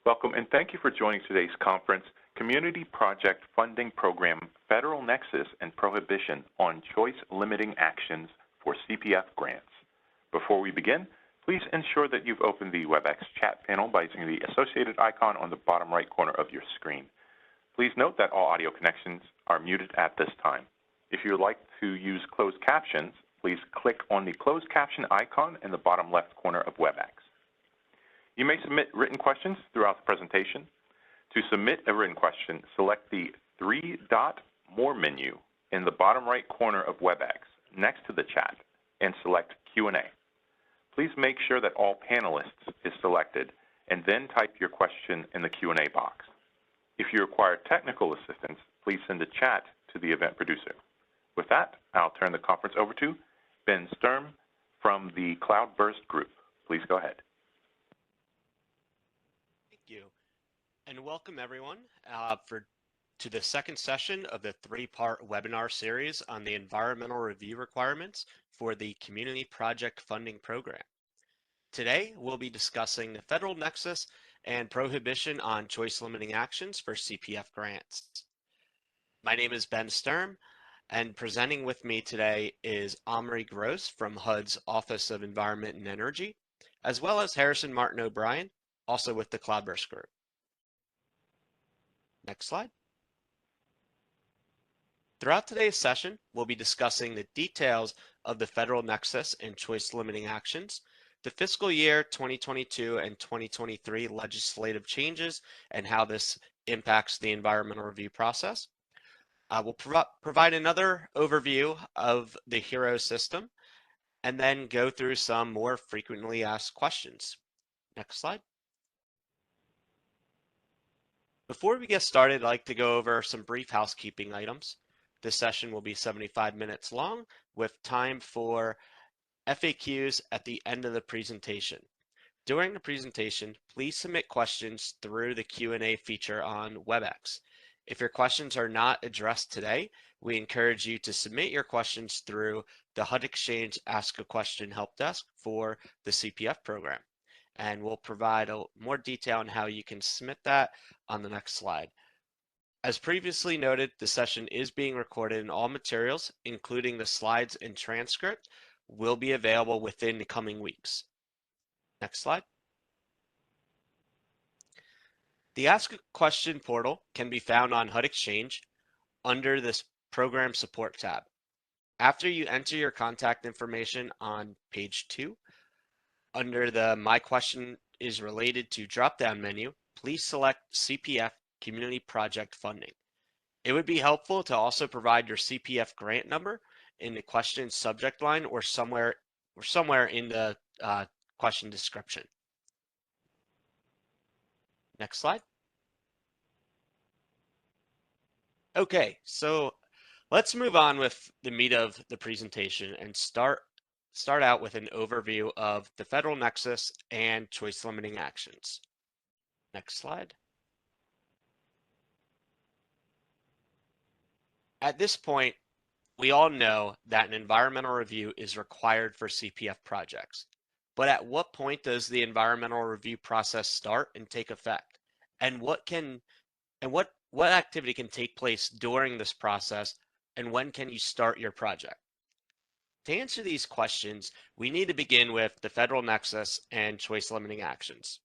Welcome and thank you for joining today's conference, Community Project Funding Program, Federal Nexus and Prohibition on Choice Limiting Actions for CPF Grants. Before we begin, please ensure that you've opened the WebEx chat panel by using the associated icon on the bottom right corner of your screen. Please note that all audio connections are muted at this time. If you would like to use closed captions, please click on the closed caption icon in the bottom left corner of WebEx. You may submit written questions throughout the presentation. To submit a written question, select the three-dot More menu in the bottom right corner of WebEx next to the chat and select Q&A. Please make sure that all panelists is selected and then type your question in the Q&A box. If you require technical assistance, please send a chat to the event producer. With that, I'll turn the conference over to Ben Sturm from the Cloudburst Group. Please go ahead. Thank you, and welcome everyone to the second session of the three-part webinar series on the environmental review requirements for the Community Project Funding Program. Today, we'll be discussing the Federal Nexus and Prohibition on Choice Limiting Actions for CPF Grants. My name is Ben Sturm, and presenting with me today is Omri Gross from HUD's Office of Environment and Energy, as well as Harrison Martin O'Brien, also with the Cloudburst Group. Next slide. Throughout today's session, we'll be discussing the details of the Federal Nexus and Choice Limiting Actions, the fiscal year 2022 and 2023 legislative changes, and how this impacts the environmental review process. We'll provide another overview of the HERO system, and then go through some more frequently asked questions. Next slide. Before we get started, I'd like to go over some brief housekeeping items. This session will be 75 minutes long with time for FAQs at the end of the presentation. During the presentation, please submit questions through the Q&A feature on WebEx. If your questions are not addressed today, we encourage you to submit your questions through the HUD Exchange Ask a Question help desk for the CPF program. And we'll provide more detail on how you can submit that on the next slide. As previously noted, the session is being recorded and all materials, including the slides and transcript, will be available within the coming weeks. Next slide. The Ask a Question portal can be found on HUD Exchange under this Program Support tab. After you enter your contact information on page 2, under the My Question is Related to drop-down menu, please select CPF Community Project Funding. It would be helpful to also provide your CPF grant number in the question subject line or somewhere in the question description. Next slide. Okay, so let's move on with the meat of the presentation and start out with an overview of the Federal Nexus and Choice Limiting Actions. Next slide. At this point, we all know that an environmental review is required for CPF projects. But at what point does the environmental review process start and take effect? And what activity can take place during this process, and when can you start your project? To answer these questions, we need to begin with the Federal Nexus and Choice Limiting Actions.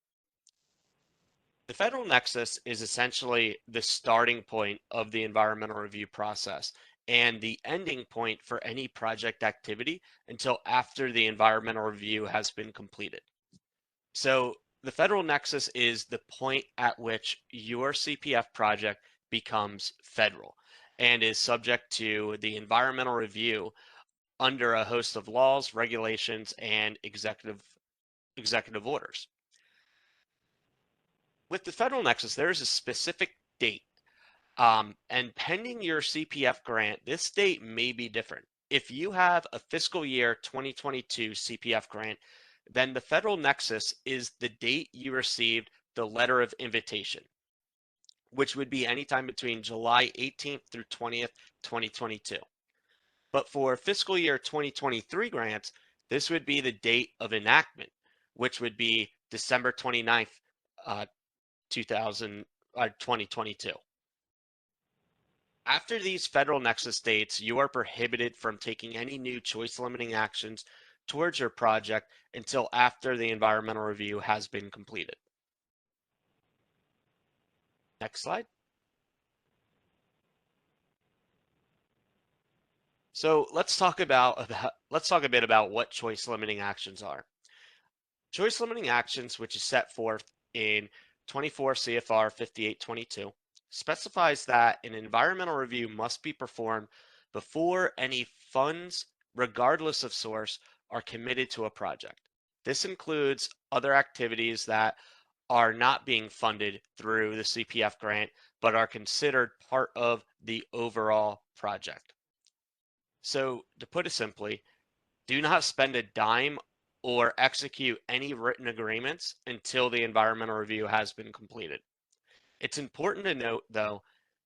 The Federal Nexus is essentially the starting point of the environmental review process and the ending point for any project activity until after the environmental review has been completed. So the Federal Nexus is the point at which your CPF project becomes federal and is subject to the environmental review under a host of laws, regulations, and executive orders. With the Federal Nexus, there is a specific date, and pending your CPF grant, this date may be different. If you have a fiscal year 2022 CPF grant, then the Federal Nexus is the date you received the letter of invitation, which would be anytime between July 18th through 20th, 2022. But for fiscal year 2023 grants, this would be the date of enactment, which would be December 29th, 2022. After these Federal Nexus dates, you are prohibited from taking any new choice limiting actions towards your project until after the environmental review has been completed. Next slide. So let's talk a bit about what choice limiting actions are. Choice limiting actions, which is set forth in 24 CFR 5822, specifies that an environmental review must be performed before any funds, regardless of source, are committed to a project. This includes other activities that are not being funded through the CPF grant, but are considered part of the overall project. So to put it simply, do not spend a dime or execute any written agreements until the environmental review has been completed. It's important to note, though,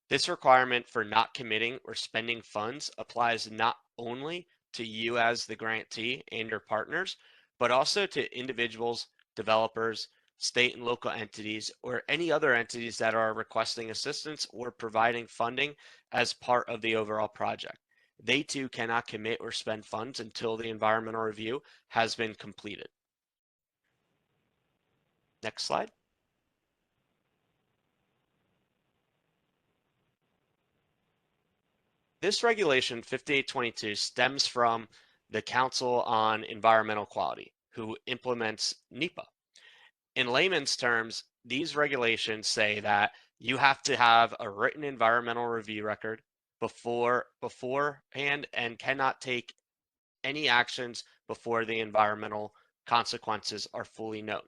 this requirement for not committing or spending funds applies not only to you as the grantee and your partners, but also to individuals, developers, state and local entities, or any other entities that are requesting assistance or providing funding as part of the overall project. They too cannot commit or spend funds until the environmental review has been completed. Next slide. This regulation 5822 stems from the Council on Environmental Quality, who implements NEPA. In layman's terms, these regulations say that you have to have a written environmental review record beforehand and cannot take any actions before the environmental consequences are fully known.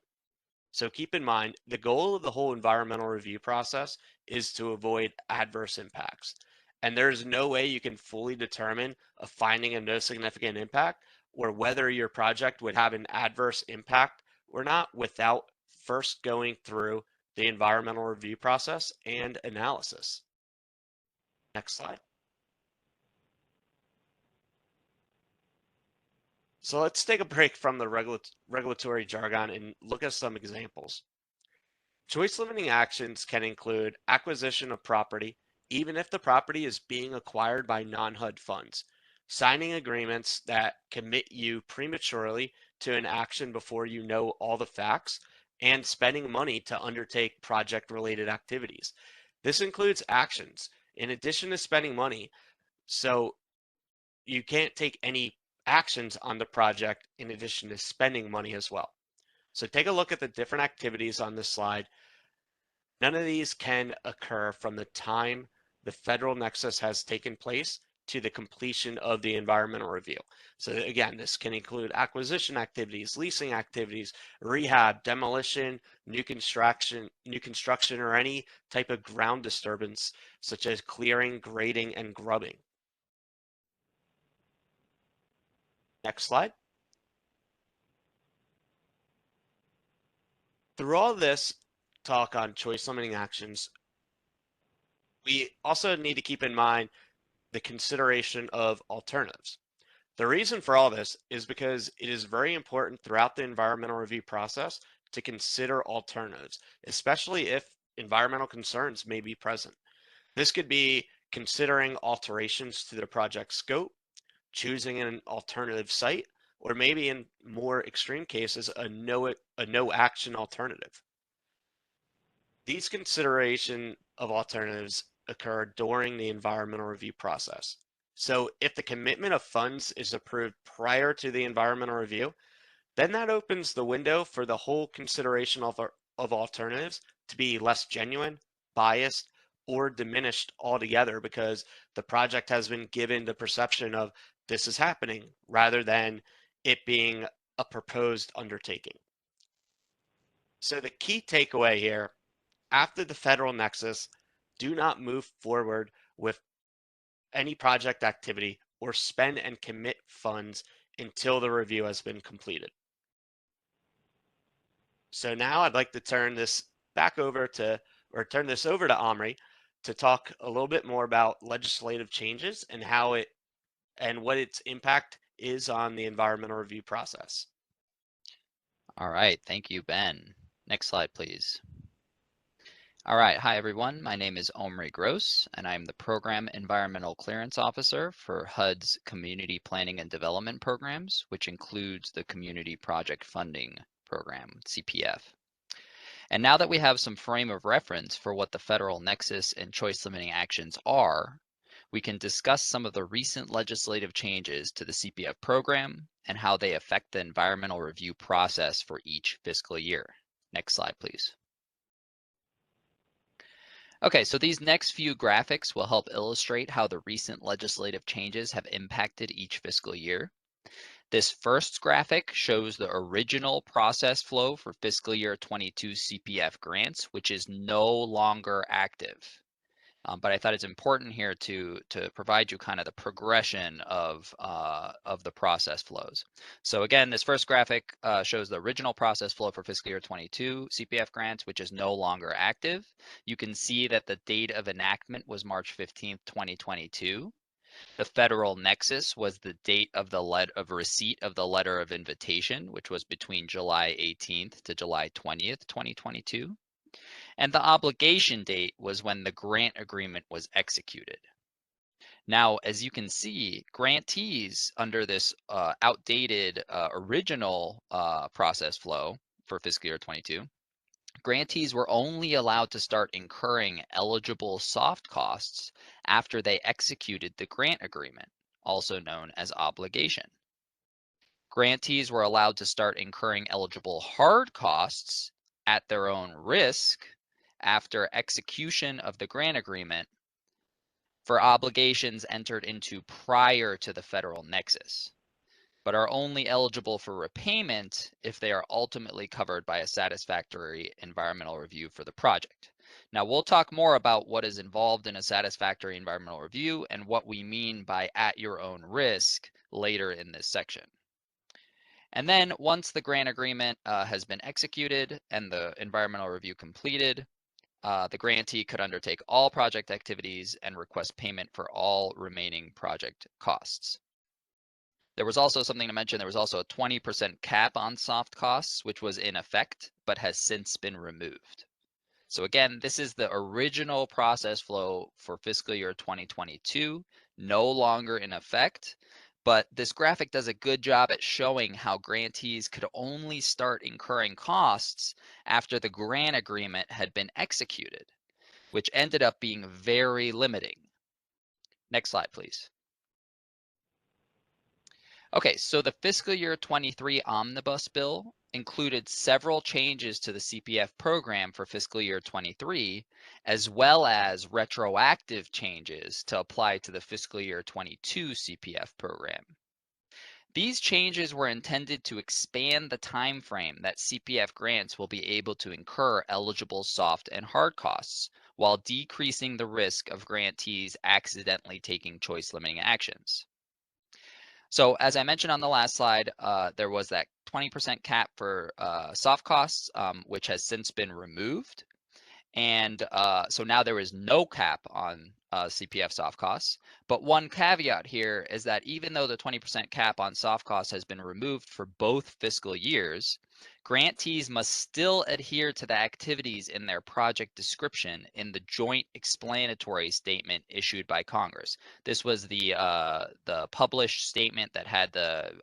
So keep in mind, the goal of the whole environmental review process is to avoid adverse impacts. And there's no way you can fully determine a finding of no significant impact or whether your project would have an adverse impact or not without first going through the environmental review process and analysis. Next slide. So let's take a break from the regulatory jargon and look at some examples. Choice limiting actions can include acquisition of property, even if the property is being acquired by non-HUD funds, signing agreements that commit you prematurely to an action before you know all the facts, and spending money to undertake project-related activities. This includes actions in addition to spending money, so you can't take any actions on the project in addition to spending money as well. So take a look at the different activities on this slide. None of these can occur from the time the Federal Nexus has taken place to the completion of the environmental review. So again, this can include acquisition activities, leasing activities, rehab, demolition, new construction, or any type of ground disturbance, such as clearing, grading, and grubbing. Next slide. Through all this talk on choice limiting actions, we also need to keep in mind the consideration of alternatives. The reason for all this is because it is very important throughout the environmental review process to consider alternatives, especially if environmental concerns may be present. This could be considering alterations to the project scope, choosing an alternative site, or maybe in more extreme cases, a no action alternative. These consideration of alternatives occur during the environmental review process. So if the commitment of funds is approved prior to the environmental review, then that opens the window for the whole consideration of alternatives to be less genuine, biased, or diminished altogether because the project has been given the perception of this is happening rather than it being a proposed undertaking. So the key takeaway here, after the Federal Nexus, do not move forward with any project activity or spend and commit funds until the review has been completed. So now I'd like to turn this over to Omri to talk a little bit more about legislative changes and what its impact is on the environmental review process. All right, thank you, Ben. Next slide, please. All right, hi everyone. My name is Omri Gross, and I'm the Program Environmental Clearance Officer for HUD's Community Planning and Development Programs, which includes the Community Project Funding Program, CPF. And now that we have some frame of reference for what the Federal Nexus and choice limiting actions are, we can discuss some of the recent legislative changes to the CPF program and how they affect the environmental review process for each fiscal year. Next slide, please. Okay, so these next few graphics will help illustrate how the recent legislative changes have impacted each fiscal year. This first graphic shows the original process flow for fiscal year 22 CPF grants, which is no longer active. But I thought it's important here to provide you kind of the progression of the process flows. So again, this first graphic shows the original process flow for fiscal year 22 CPF grants, which is no longer active. You can see that the date of enactment was March 15th, 2022. The Federal Nexus was the date of receipt of the letter of invitation, which was between July 18th to July 20th, 2022. And the obligation date was when the grant agreement was executed. Now, as you can see, grantees under this outdated original process flow for fiscal year 22, grantees were only allowed to start incurring eligible soft costs after they executed the grant agreement, also known as obligation. Grantees were allowed to start incurring eligible hard costs at their own risk after execution of the grant agreement for obligations entered into prior to the Federal Nexus, but are only eligible for repayment if they are ultimately covered by a satisfactory environmental review for the project. Now, we'll talk more about what is involved in a satisfactory environmental review and what we mean by at your own risk later in this section. And then once the grant agreement has been executed and the environmental review completed, the grantee could undertake all project activities and request payment for all remaining project costs. There was also something to mention, there was also a 20% cap on soft costs, which was in effect, but has since been removed. So again, this is the original process flow for fiscal year 2022, no longer in effect, but this graphic does a good job at showing how grantees could only start incurring costs after the grant agreement had been executed, which ended up being very limiting. Next slide, please. Okay, so the fiscal year 23 Omnibus Bill included several changes to the CPF program for fiscal year 23, as well as retroactive changes to apply to the fiscal year 22 CPF program. These changes were intended to expand the time frame that CPF grants will be able to incur eligible soft and hard costs, while decreasing the risk of grantees accidentally taking choice limiting actions. So as I mentioned on the last slide, there was that 20% cap for soft costs, which has since been removed. And so now there is no cap on CPF soft costs. But one caveat here is that even though the 20% cap on soft costs has been removed for both fiscal years, grantees must still adhere to the activities in their project description in the joint explanatory statement issued by Congress. This was the published statement that had the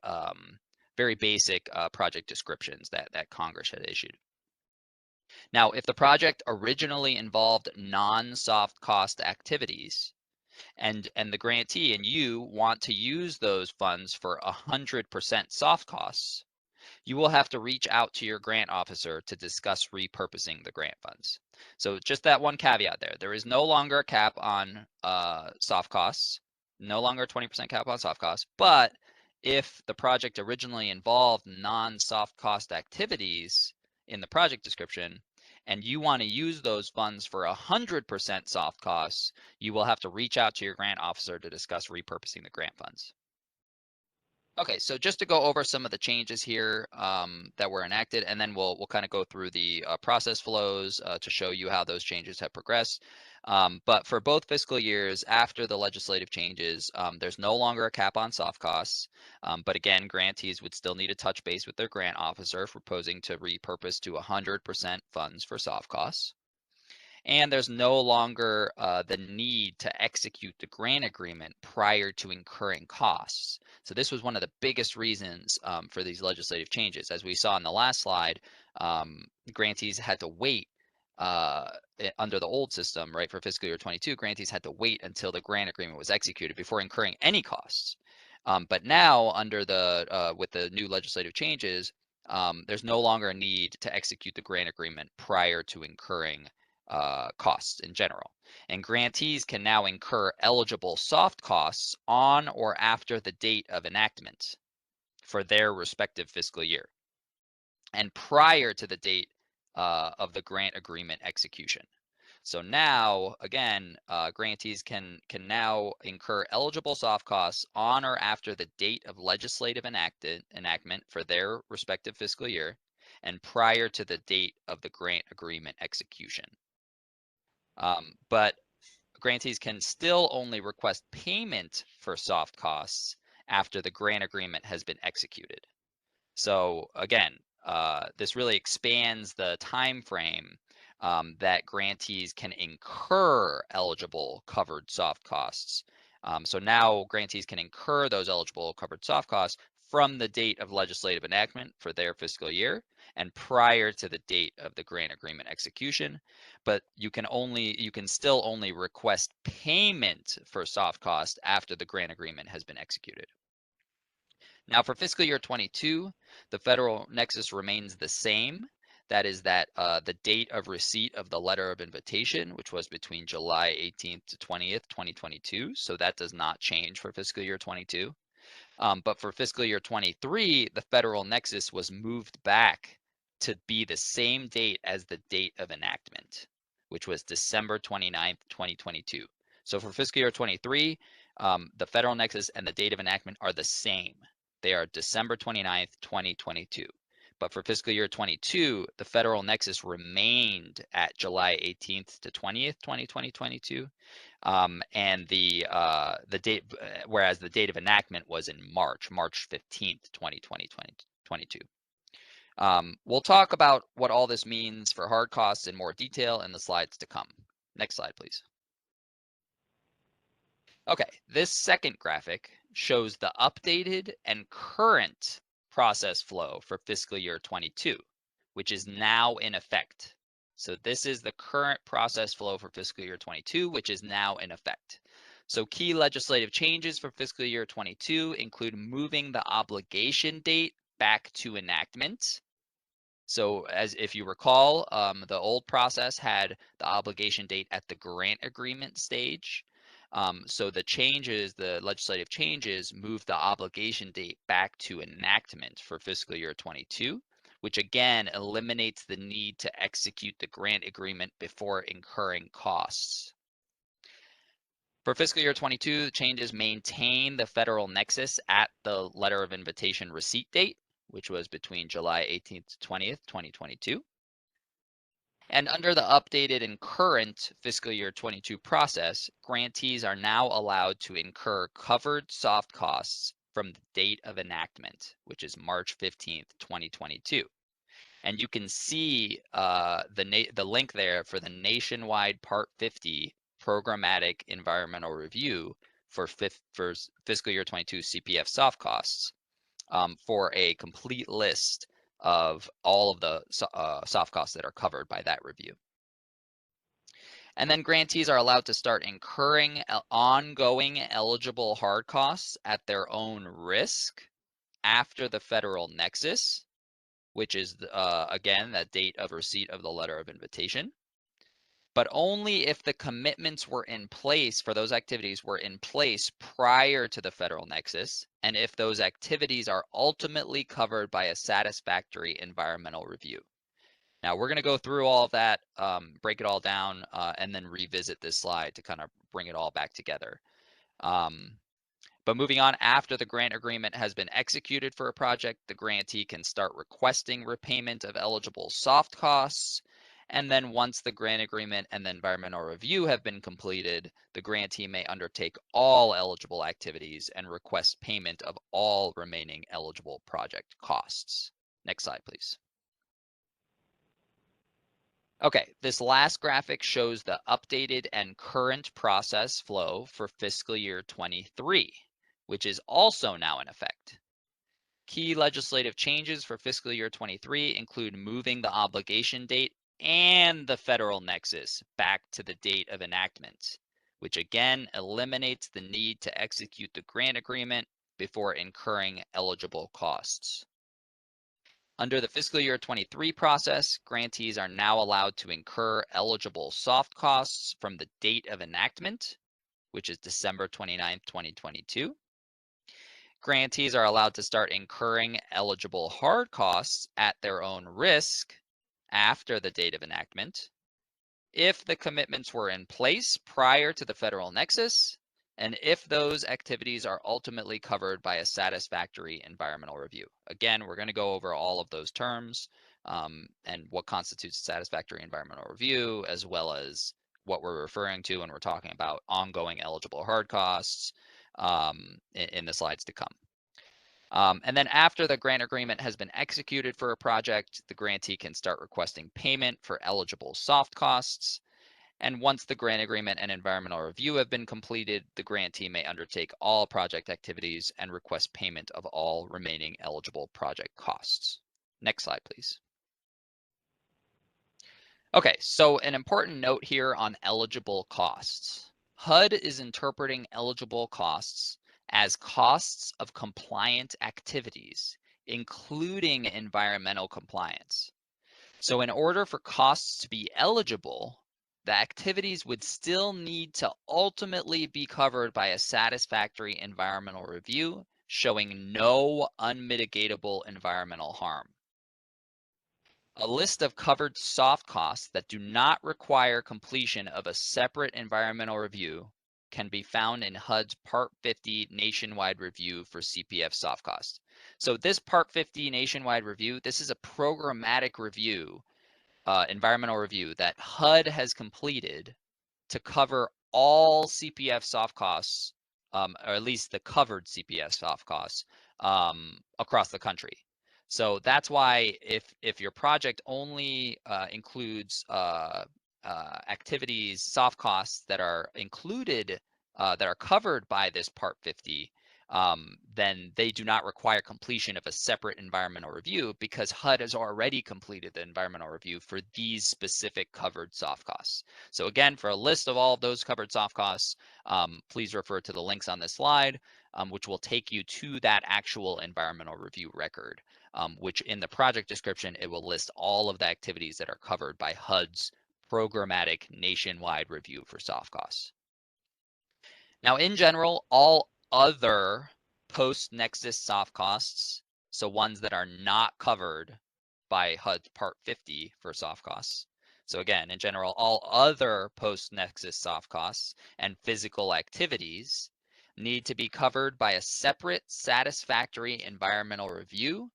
very basic project descriptions that Congress had issued. Now, if the project originally involved non-soft cost activities and the grantee and you want to use those funds for 100% soft costs, you will have to reach out to your grant officer to discuss repurposing the grant funds. So just that one caveat there. There is no longer a cap on soft costs, no longer a 20% cap on soft costs, but if the project originally involved non-soft cost activities in the project description, and you want to use those funds for 100% soft costs, you will have to reach out to your grant officer to discuss repurposing the grant funds. Okay, so just to go over some of the changes here that were enacted, and then we'll kind of go through the process flows to show you how those changes have progressed. But for both fiscal years after the legislative changes, there's no longer a cap on soft costs. But again, grantees would still need to touch base with their grant officer for proposing to repurpose to 100% funds for soft costs. And there's no longer the need to execute the grant agreement prior to incurring costs. So this was one of the biggest reasons for these legislative changes. As we saw in the last slide, grantees had to wait under the old system, right, for fiscal year 22, grantees had to wait until the grant agreement was executed before incurring any costs. But now, under the with the new legislative changes, there's no longer a need to execute the grant agreement prior to incurring costs in general. And grantees can now incur eligible soft costs on or after the date of enactment for their respective fiscal year and prior to the date of the grant agreement execution. So now, again, grantees can now incur eligible soft costs on or after the date of legislative enactment for their respective fiscal year and prior to the date of the grant agreement execution. But grantees can still only request payment for soft costs after the grant agreement has been executed. So again, this really expands the time frame that grantees can incur eligible covered soft costs. So now grantees can incur those eligible covered soft costs from the date of legislative enactment for their fiscal year and prior to the date of the grant agreement execution. But you can still only request payment for soft cost after the grant agreement has been executed. Now for fiscal year 22, the Federal Nexus remains the same. That is that the date of receipt of the letter of invitation, which was between July 18th to 20th, 2022. So that does not change for fiscal year 22. But for fiscal year 23, the Federal Nexus was moved back to be the same date as the date of enactment, which was December 29th, 2022. So for fiscal year 23, the Federal Nexus and the date of enactment are the same. They are December 29th, 2022. But for fiscal year 22, the Federal Nexus remained at July 18th to 20th, 2022. And the date, whereas the date of enactment was in March 15th, 2022. We'll talk about what all this means for hard costs in more detail in the slides to come. Next slide, please. Okay, this second graphic shows the updated and current process flow for fiscal year 22, which is now in effect. So this is the current process flow for fiscal year 22, which is now in effect. So key legislative changes for fiscal year 22 include moving the obligation date back to enactment. So as if you recall, the old process had the obligation date at the grant agreement stage. So the legislative changes moved the obligation date back to enactment for fiscal year 22, which again eliminates the need to execute the grant agreement before incurring costs. For fiscal year 22, the changes maintain the Federal Nexus at the letter of invitation receipt date, which was between July 18th to 20th, 2022. And under the updated and current fiscal year 22 process, grantees are now allowed to incur covered soft costs from the date of enactment, which is March 15th, 2022. And you can see the link there for the nationwide Part 50 programmatic environmental review for fiscal year 22 CPF soft costs for a complete list of all of the soft costs that are covered by that review. And then grantees are allowed to start incurring ongoing eligible hard costs at their own risk after the Federal Nexus, which is, again, the date of receipt of the letter of invitation, but only if the commitments were in place for those activities were in place prior to the Federal Nexus, and if those activities are ultimately covered by a satisfactory environmental review. Now we're going to go through all of that, break it all down, and then revisit this slide to kind of bring it all back together. But moving on, after the grant agreement has been executed for a project, the grantee can start requesting repayment of eligible soft costs. And then once the grant agreement and the environmental review have been completed, the grantee may undertake all eligible activities and request payment of all remaining eligible project costs. Next slide, please. Okay, this last graphic shows the updated and current process flow for fiscal year 23, which is also now in effect. Key legislative changes for fiscal year 23 include moving the obligation date and the federal nexus back to the date of enactment, which again eliminates the need to execute the grant agreement before incurring eligible costs. Under the fiscal year 23 process, grantees are now allowed to incur eligible soft costs from the date of enactment, which is December 29, 2022. Grantees are allowed to start incurring eligible hard costs at their own risk after the date of enactment if the commitments were in place prior to the federal nexus, and if those activities are ultimately covered by a satisfactory environmental review. Again, we're going to go over all of those terms and what constitutes a satisfactory environmental review, as well as what we're referring to when we're talking about ongoing eligible hard costs in the slides to come. And then after the grant agreement has been executed for a project, the grantee can start requesting payment for eligible soft costs. And once the grant agreement and environmental review have been completed, the grantee may undertake all project activities and request payment of all remaining eligible project costs. Next slide, please. Okay, so an important note here on eligible costs. HUD is interpreting eligible costs as costs of compliant activities, including environmental compliance. So in order for costs to be eligible, the activities would still need to ultimately be covered by a satisfactory environmental review showing no unmitigatable environmental harm. A list of covered soft costs that do not require completion of a separate environmental review can be found in HUD's Part 50 nationwide review for CPF soft costs. So this Part 50 nationwide review, this is a programmatic review, environmental review that HUD has completed to cover all CPF soft costs, or at least the covered CPF soft costs across the country. So that's why if your project only includes activities, soft costs that are included, that are covered by this Part 50, then they do not require completion of a separate environmental review because HUD has already completed the environmental review for these specific covered soft costs. So again, for a list of all of those covered soft costs, please refer to the links on this slide, which will take you to that actual environmental review record, which in the project description, it will list all of the activities that are covered by HUD's programmatic nationwide review for soft costs. Now, in general, all other post-Nexus soft costs, so ones that are not covered by HUD Part 50 for soft costs. So again, in general, all other post-Nexus soft costs and physical activities need to be covered by a separate satisfactory environmental review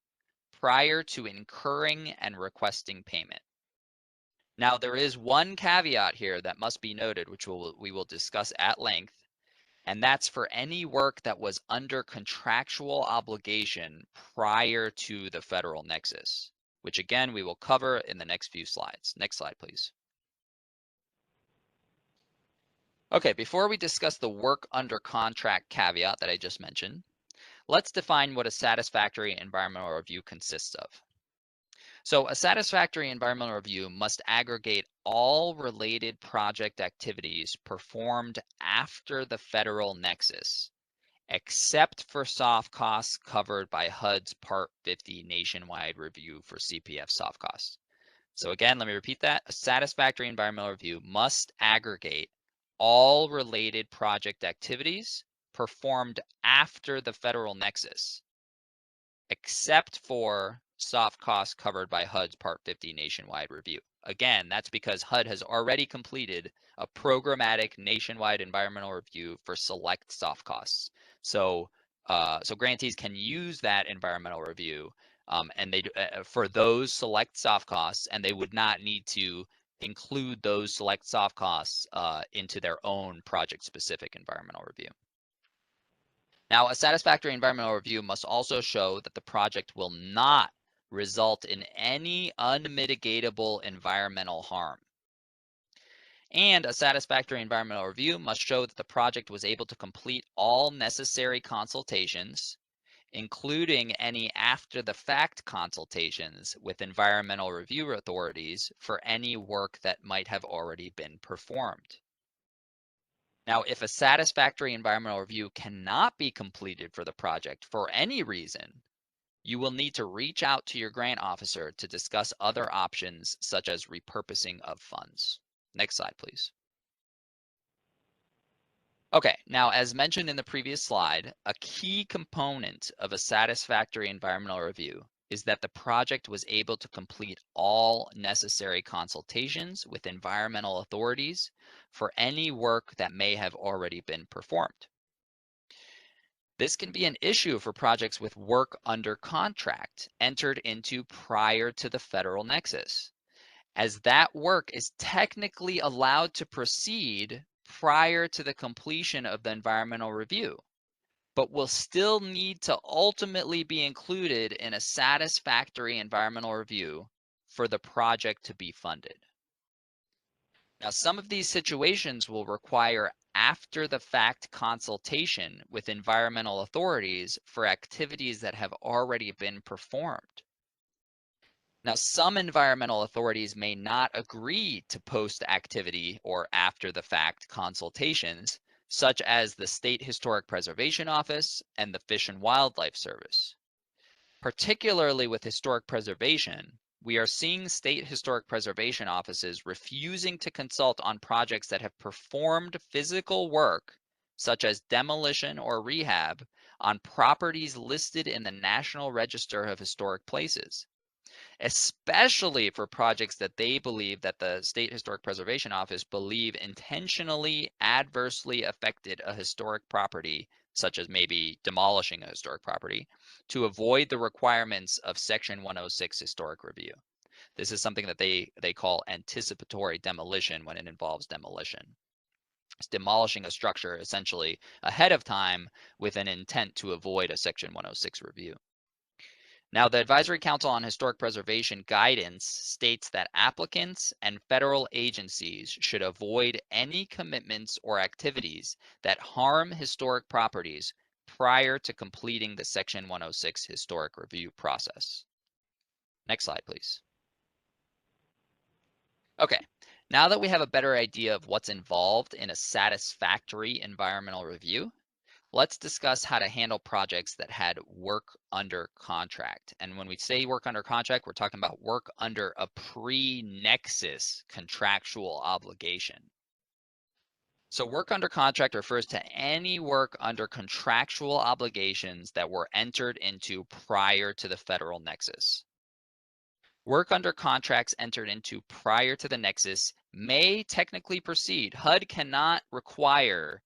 prior to incurring and requesting payment. Now, there is one caveat here that must be noted, which we will discuss at length, and that's for any work that was under contractual obligation prior to the federal nexus, which again, we will cover in the next few slides. Next slide, please. Okay, before we discuss the work under contract caveat that I just mentioned, let's define what a satisfactory environmental review consists of. So a satisfactory environmental review must aggregate all related project activities performed after the federal nexus, except for soft costs covered by HUD's Part 50 nationwide review for CPF soft costs. So again, let me repeat that. A satisfactory environmental review must aggregate all related project activities performed after the federal nexus, except for soft costs covered by HUD's Part 50 nationwide review. Again, that's because HUD has already completed a programmatic nationwide environmental review for select soft costs. So grantees can use that environmental review and they for those select soft costs, and they would not need to include those select soft costs into their own project-specific environmental review. Now, a satisfactory environmental review must also show that the project will not result in any unmitigatable environmental harm. And a satisfactory environmental review must show that the project was able to complete all necessary consultations, including any after-the-fact consultations with environmental review authorities for any work that might have already been performed. Now, if a satisfactory environmental review cannot be completed for the project for any reason, you will need to reach out to your grant officer to discuss other options such as repurposing of funds. Next slide, please. Okay, now as mentioned in the previous slide, a key component of a satisfactory environmental review is that the project was able to complete all necessary consultations with environmental authorities for any work that may have already been performed. This can be an issue for projects with work under contract entered into prior to the Federal Nexus, as that work is technically allowed to proceed prior to the completion of the environmental review, but will still need to ultimately be included in a satisfactory environmental review for the project to be funded. Now, some of these situations will require after-the-fact consultation with environmental authorities for activities that have already been performed. Now, some environmental authorities may not agree to post-activity or after-the-fact consultations, such as the State Historic Preservation Office and the Fish and Wildlife Service. Particularly with historic preservation, we are seeing state historic preservation offices refusing to consult on projects that have performed physical work, such as demolition or rehab, on properties listed in the National Register of Historic Places, especially for projects that they believe that the State Historic Preservation Office believe intentionally adversely affected a historic property, such as maybe demolishing a historic property, to avoid the requirements of Section 106 historic review. This is something that they call anticipatory demolition when it involves demolition. It's demolishing a structure essentially ahead of time with an intent to avoid a Section 106 review. Now, the Advisory Council on Historic Preservation guidance states that applicants and federal agencies should avoid any commitments or activities that harm historic properties prior to completing the Section 106 historic review process. Next slide, please. Okay, now that we have a better idea of what's involved in a satisfactory environmental review, let's discuss how to handle projects that had work under contract. And when we say work under contract, we're talking about work under a pre-nexus contractual obligation. So work under contract refers to any work under contractual obligations that were entered into prior to the Federal Nexus. Work under contracts entered into prior to the Nexus may technically proceed. HUD cannot require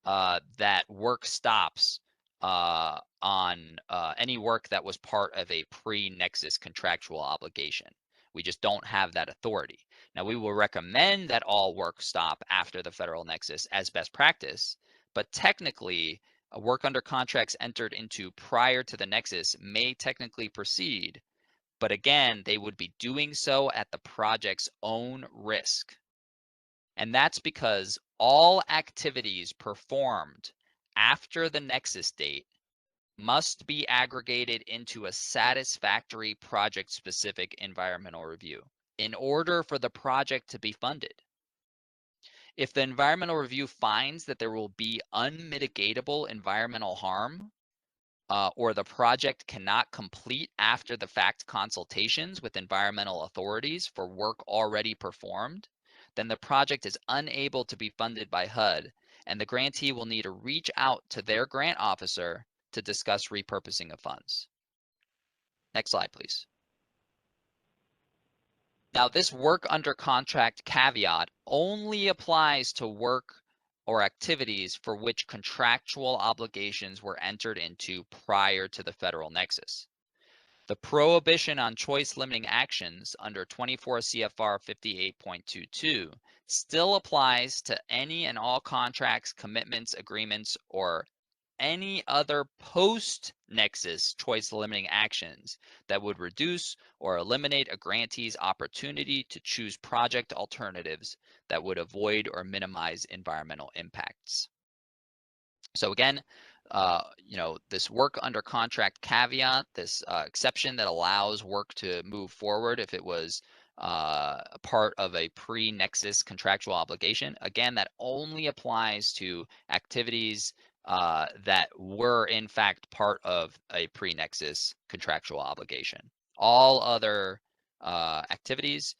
that work stops on any work that was part of a pre-Nexus contractual obligation. We just don't have that authority. Now, we will recommend that all work stop after the Federal Nexus as best practice, but technically, work under contracts entered into prior to the Nexus may technically proceed, but again, they would be doing so at the project's own risk. And that's because all activities performed after the Nexus date must be aggregated into a satisfactory project-specific environmental review in order for the project to be funded. If the environmental review finds that there will be unmitigatable environmental harm, or the project cannot complete after the fact consultations with environmental authorities for work already performed, then the project is unable to be funded by HUD, and the grantee will need to reach out to their grant officer to discuss repurposing of funds. Next slide, please. Now, this work under contract caveat only applies to work or activities for which contractual obligations were entered into prior to the Federal Nexus. The prohibition on choice limiting actions under 24 CFR 58.22 still applies to any and all contracts, commitments, agreements, or any other post-nexus choice limiting actions that would reduce or eliminate a grantee's opportunity to choose project alternatives that would avoid or minimize environmental impacts. So again, this work under contract caveat, this exception that allows work to move forward if it was a part of a pre-nexus contractual obligation. Again, that only applies to activities that were in fact part of a pre-nexus contractual obligation. All other activities,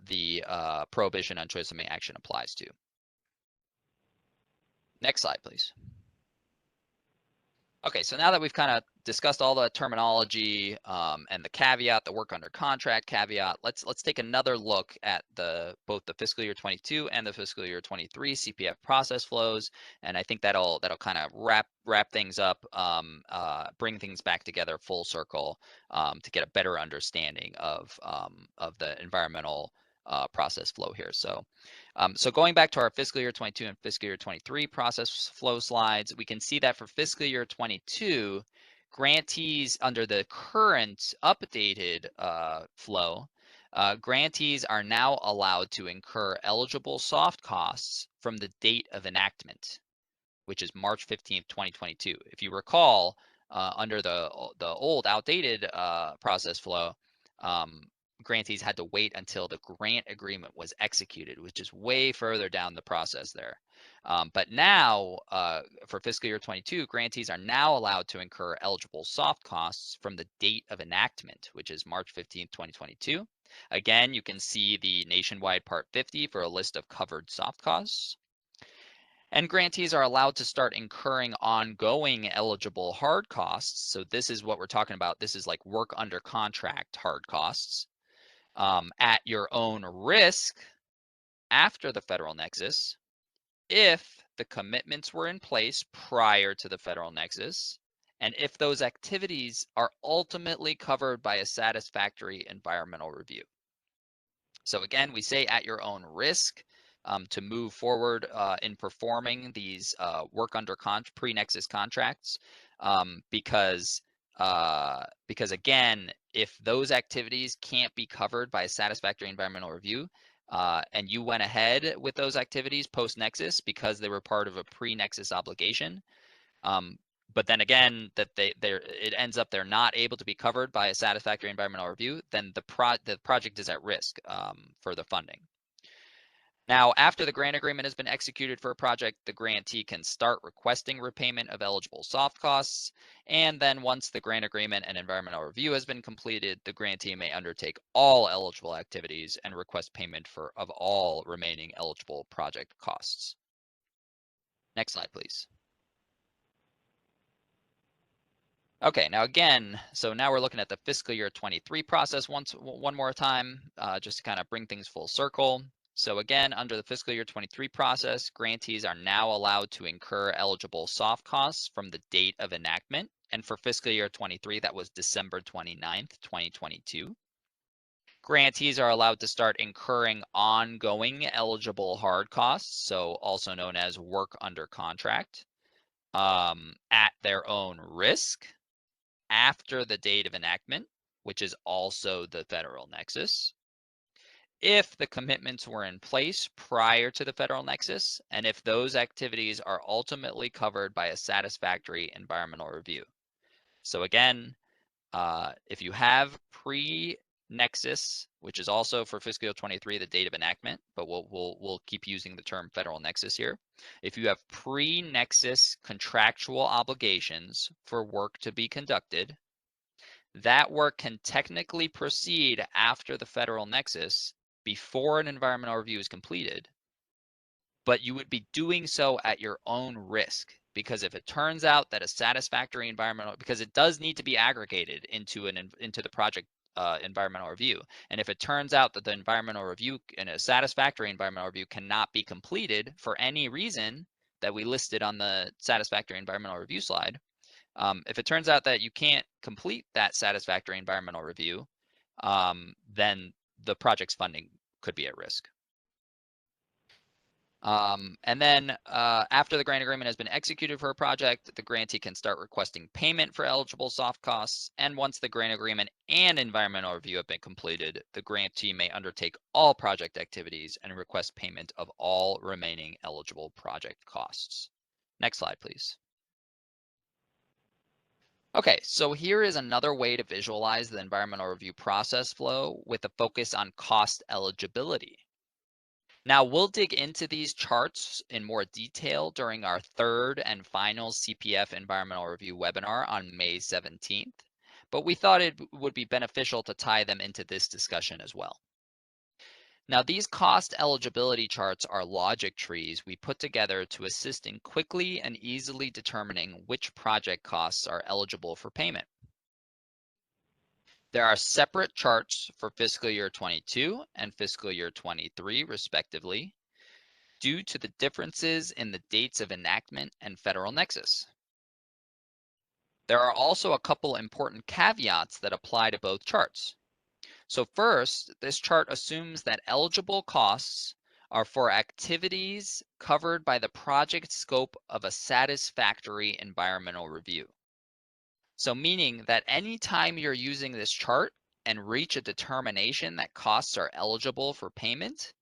the prohibition on choice limiting action applies to. Next slide, please. Okay, so now that we've kind of discussed all the terminology and the caveat, the work under contract caveat, let's take another look at both the fiscal year 22 and the fiscal year 23 CPF process flows, and I think that'll kind of wrap things up, bring things back together full circle to get a better understanding of the environmental process flow here. So going back to our fiscal year 22 and fiscal year 23 process flow slides, we can see that for fiscal year 22, grantees under the current updated flow, grantees are now allowed to incur eligible soft costs from the date of enactment, which is March 15th, 2022. If you recall, under the old outdated process flow, grantees had to wait until the grant agreement was executed, which is way further down the process there. But now, for fiscal year 22, grantees are now allowed to incur eligible soft costs from the date of enactment, which is March 15th, 2022. Again, you can see the nationwide Part 50 for a list of covered soft costs. And grantees are allowed to start incurring ongoing eligible hard costs. So this is what we're talking about. This is like work under contract hard costs. At your own risk after the federal nexus, if the commitments were in place prior to the federal nexus, and if those activities are ultimately covered by a satisfactory environmental review. So again, we say at your own risk to move forward in performing these work under pre-nexus contracts because again, if those activities can't be covered by a satisfactory environmental review, and you went ahead with those activities post-nexus because they were part of a pre-nexus obligation, but then again, that it ends up they're not able to be covered by a satisfactory environmental review, then the project is at risk for the funding. Now, after the grant agreement has been executed for a project, the grantee can start requesting repayment of eligible soft costs. And then once the grant agreement and environmental review has been completed, the grantee may undertake all eligible activities and request payment of all remaining eligible project costs. Next slide, please. Okay, now again, so now we're looking at the fiscal year 23 process one more time, just to kind of bring things full circle. So again, under the fiscal year 23 process, grantees are now allowed to incur eligible soft costs from the date of enactment. And for fiscal year 23, that was December 29th, 2022. Grantees are allowed to start incurring ongoing eligible hard costs, so also known as work under contract, at their own risk after the date of enactment, which is also the federal nexus. If the commitments were in place prior to the federal nexus, and if those activities are ultimately covered by a satisfactory environmental review. So again, if you have pre-nexus, which is also for fiscal year 23, the date of enactment, but we'll keep using the term federal nexus here. If you have pre-nexus contractual obligations for work to be conducted, that work can technically proceed after the federal nexus before an environmental review is completed, but you would be doing so at your own risk, because if it turns out that a satisfactory environmental, because it does need to be aggregated into the project environmental review, and if it turns out that the environmental review and a satisfactory environmental review cannot be completed for any reason that we listed on the satisfactory environmental review slide, if it turns out that you can't complete that satisfactory environmental review, then the project's funding could be at risk. And then after the grant agreement has been executed for a project, the grantee can start requesting payment for eligible soft costs. And once the grant agreement and environmental review have been completed, the grantee may undertake all project activities and request payment of all remaining eligible project costs. Next slide, please. Okay, so here is another way to visualize the environmental review process flow with a focus on cost eligibility. Now, we'll dig into these charts in more detail during our third and final CPF environmental review webinar on May 17th, but we thought it would be beneficial to tie them into this discussion as well. Now, these cost eligibility charts are logic trees we put together to assist in quickly and easily determining which project costs are eligible for payment. There are separate charts for fiscal year 22 and fiscal year 23, respectively, due to the differences in the dates of enactment and Federal Nexus. There are also a couple important caveats that apply to both charts. So first, this chart assumes that eligible costs are for activities covered by the project scope of a satisfactory environmental review. So meaning that anytime you're using this chart and reach a determination that costs are eligible for payment,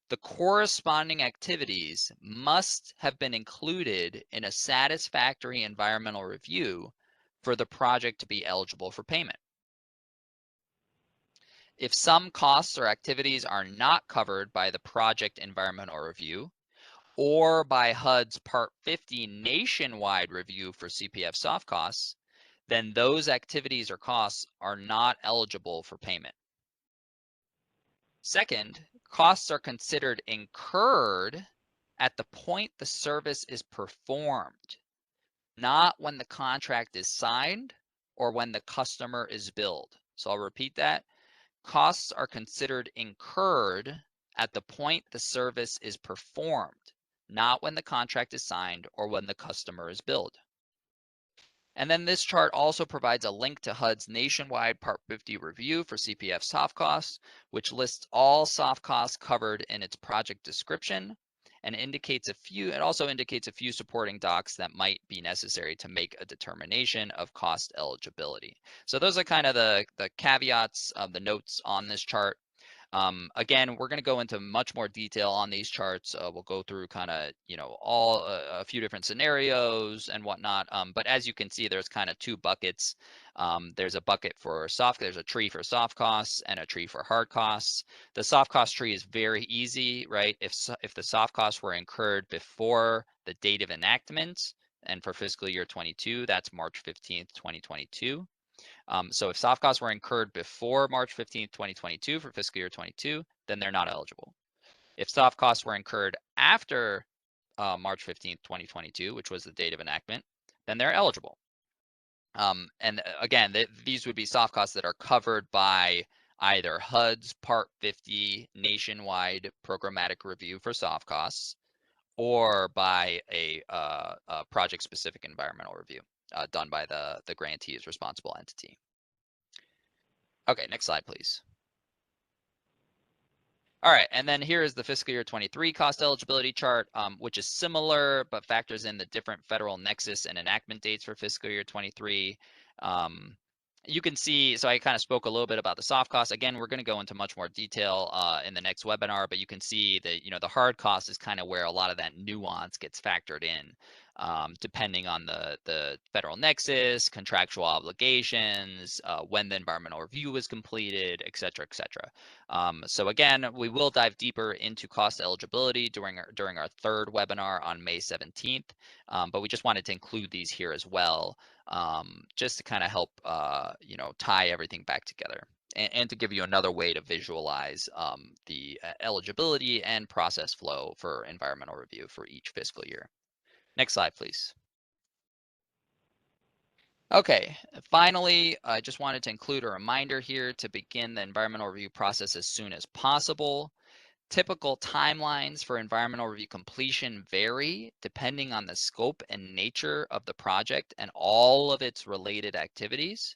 the corresponding activities must have been included in a satisfactory environmental review for the project to be eligible for payment. If some costs or activities are not covered by the project environmental review or by HUD's Part 50 nationwide review for CPF soft costs, then those activities or costs are not eligible for payment. Second, costs are considered incurred at the point the service is performed, not when the contract is signed or when the customer is billed. So I'll repeat that. Costs are considered incurred at the point the service is performed, not when the contract is signed or when the customer is billed. And then this chart also provides a link to HUD's nationwide Part 50 review for CPF soft costs, which lists all soft costs covered in its project description and it also indicates a few supporting docs that might be necessary to make a determination of cost eligibility. So those are kind of the caveats of the notes on this chart. Again, we're going to go into much more detail on these charts. We'll go through kind of, all a few different scenarios and whatnot. But as you can see, there's kind of two buckets. There's a bucket for there's a tree for soft costs and a tree for hard costs. The soft cost tree is very easy, right? If the soft costs were incurred before the date of enactment, and for fiscal year 22, that's March 15th, 2022. So if soft costs were incurred before March 15th, 2022 for fiscal year 22, then they're not eligible. If soft costs were incurred after March 15th, 2022, which was the date of enactment, then they're eligible. And again, these would be soft costs that are covered by either HUD's Part 50 nationwide programmatic review for soft costs or by a project-specific environmental review done by the grantee's responsible entity. Okay, next slide, please. All right, and then here is the fiscal year 23 cost eligibility chart, which is similar but factors in the different Federal Nexus and enactment dates for fiscal year 23. You can see, so I kind of spoke a little bit about the soft costs. Again, we're going to go into much more detail in the next webinar, but you can see that, the hard cost is kind of where a lot of that nuance gets factored in, depending on the Federal Nexus, contractual obligations, when the environmental review was completed, et cetera, et cetera. So again, we will dive deeper into cost eligibility during our third webinar on May 17th, but we just wanted to include these here as well, just to kind of help tie everything back together and to give you another way to visualize the eligibility and process flow for environmental review for each fiscal year. Next slide, please. Okay, finally, I just wanted to include a reminder here to begin the environmental review process as soon as possible. Typical timelines for environmental review completion vary depending on the scope and nature of the project and all of its related activities.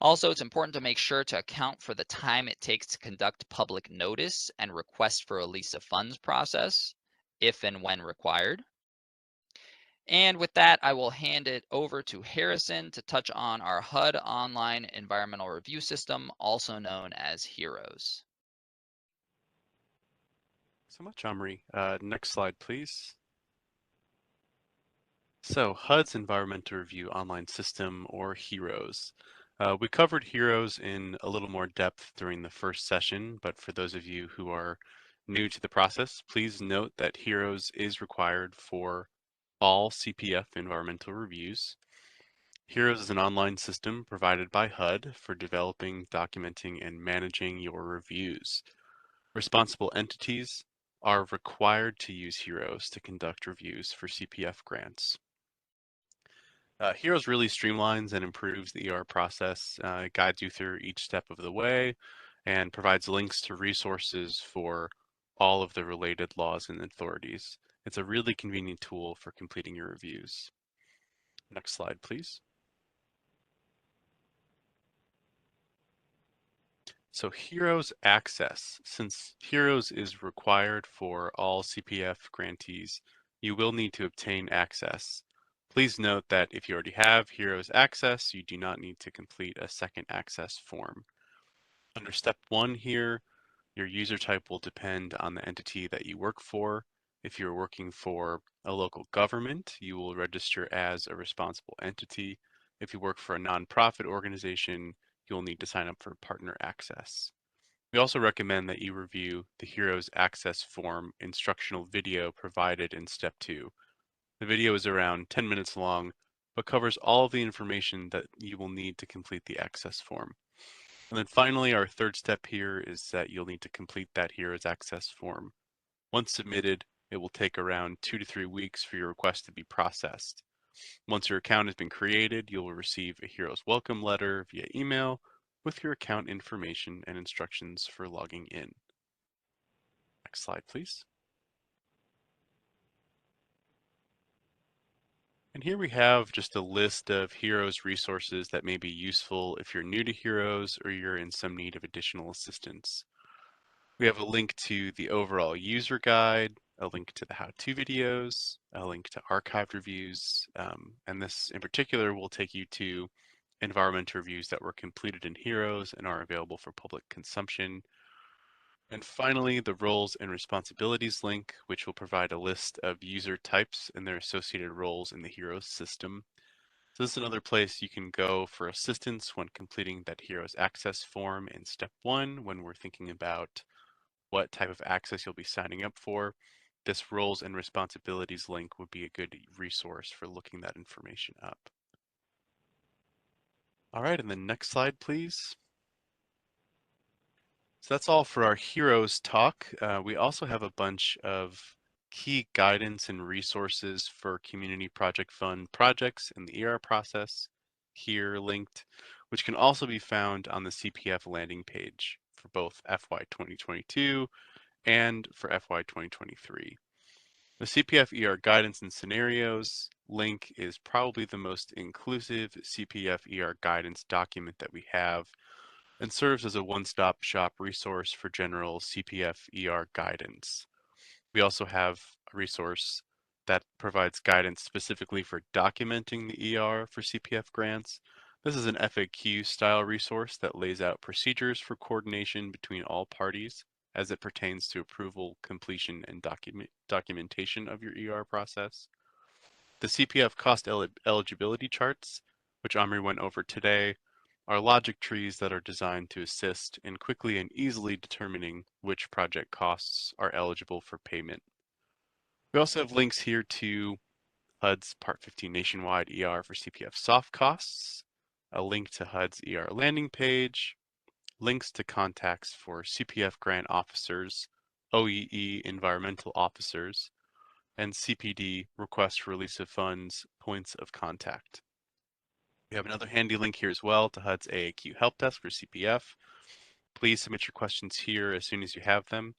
Also, it's important to make sure to account for the time it takes to conduct public notice and request for release of funds process, if and when required. And with that, I will hand it over to Harrison to touch on our HUD Online Environmental Review System, also known as HEROES. So much, Omri. Next slide, please. So HUD's Environmental Review Online System, or HEROES. We covered HEROES in a little more depth during the first session, but for those of you who are new to the process, please note that HEROES is required for all CPF environmental reviews. HEROES is an online system provided by HUD for developing, documenting, and managing your reviews. Responsible entities are required to use HEROES to conduct reviews for CPF grants. HEROES really streamlines and improves the ER process. It guides you through each step of the way and provides links to resources for all of the related laws and authorities. It's a really convenient tool for completing your reviews. Next slide, please. So HEROES access. Since HEROES is required for all CPF grantees, you will need to obtain access. Please note that if you already have HEROES access, you do not need to complete a second access form. Under step 1 here, your user type will depend on the entity that you work for. If you're working for a local government, you will register as a responsible entity. If you work for a nonprofit organization, you'll need to sign up for partner access. We also recommend that you review the HEROES access form instructional video provided in step 2. The video is around 10 minutes long, but covers all of the information that you will need to complete the access form. And then finally, our third step here is that you'll need to complete that HEROES access form. Once submitted, it will take around 2 to 3 weeks for your request to be processed. Once your account has been created, you will receive a HEROES welcome letter via email with your account information and instructions for logging in. Next slide, please. And here we have just a list of HEROES resources that may be useful if you're new to HEROES or you're in some need of additional assistance. We have a link to the overall user guide, a link to the how-to videos, a link to archived reviews, and this in particular will take you to environmental reviews that were completed in HEROES and are available for public consumption. And finally, the roles and responsibilities link, which will provide a list of user types and their associated roles in the HEROES system. So this is another place you can go for assistance when completing that HEROES access form in step 1 when we're thinking about what type of access you'll be signing up for. This roles and responsibilities link would be a good resource for looking that information up. All right, and then next slide, please. So that's all for our HEROES talk. We also have a bunch of key guidance and resources for Community Project Fund projects in the ER process here linked, which can also be found on the CPF landing page for both FY 2022 and for FY 2023. The CPF ER guidance and scenarios link is probably the most inclusive CPF ER guidance document that we have and serves as a one-stop shop resource for general CPF ER guidance. We also have a resource that provides guidance specifically for documenting the ER for CPF grants. This is an FAQ style resource that lays out procedures for coordination between all parties as it pertains to approval, completion, and documentation of your ER process. The CPF cost eligibility charts, which Omri went over today, are logic trees that are designed to assist in quickly and easily determining which project costs are eligible for payment. We also have links here to HUD's Part 15 nationwide ER for CPF soft costs, a link to HUD's ER landing page, links to contacts for CPF grant officers, OEE environmental officers, and CPD request for release of funds points of contact. We have another handy link here as well to HUD's AAQ help desk for CPF. Please submit your questions here as soon as you have them.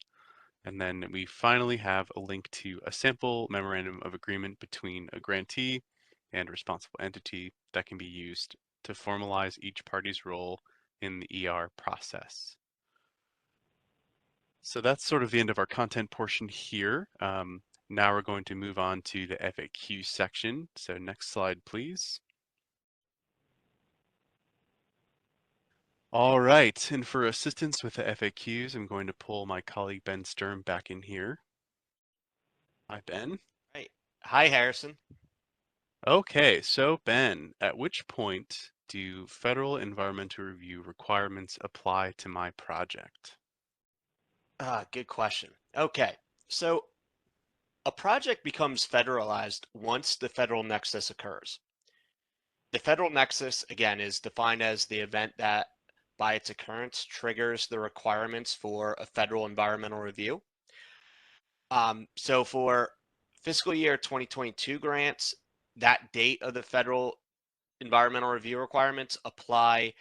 And then we finally have a link to a sample memorandum of agreement between a grantee and a responsible entity that can be used to formalize each party's role in the ER process. So that's sort of the end of our content portion here. Now we're going to move on to the FAQ section. So next slide, please. All right, and for assistance with the FAQs, I'm going to pull my colleague Ben Sturm back in here. Hi, Ben. Right. Hi, Harrison. Okay, so Ben, at which point do federal environmental review requirements apply to my project? Good question. Okay, so a project becomes federalized once the federal nexus occurs. The federal nexus, again, is defined as the event that, by its occurrence, triggers the requirements for a federal environmental review. So for fiscal year 2022 grants, that date of the federal environmental review requirements apply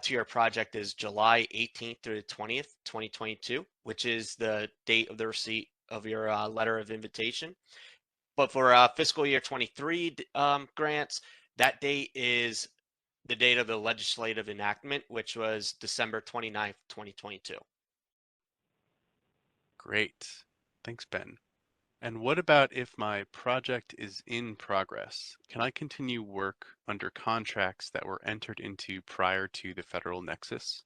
to your project is July 18th through the 20th, 2022, which is the date of the receipt of your letter of invitation. But for fiscal year 23 grants, that date is the date of the legislative enactment, which was December 29th, 2022. Great. Thanks, Ben. And what about if my project is in progress? Can I continue work under contracts that were entered into prior to the federal nexus?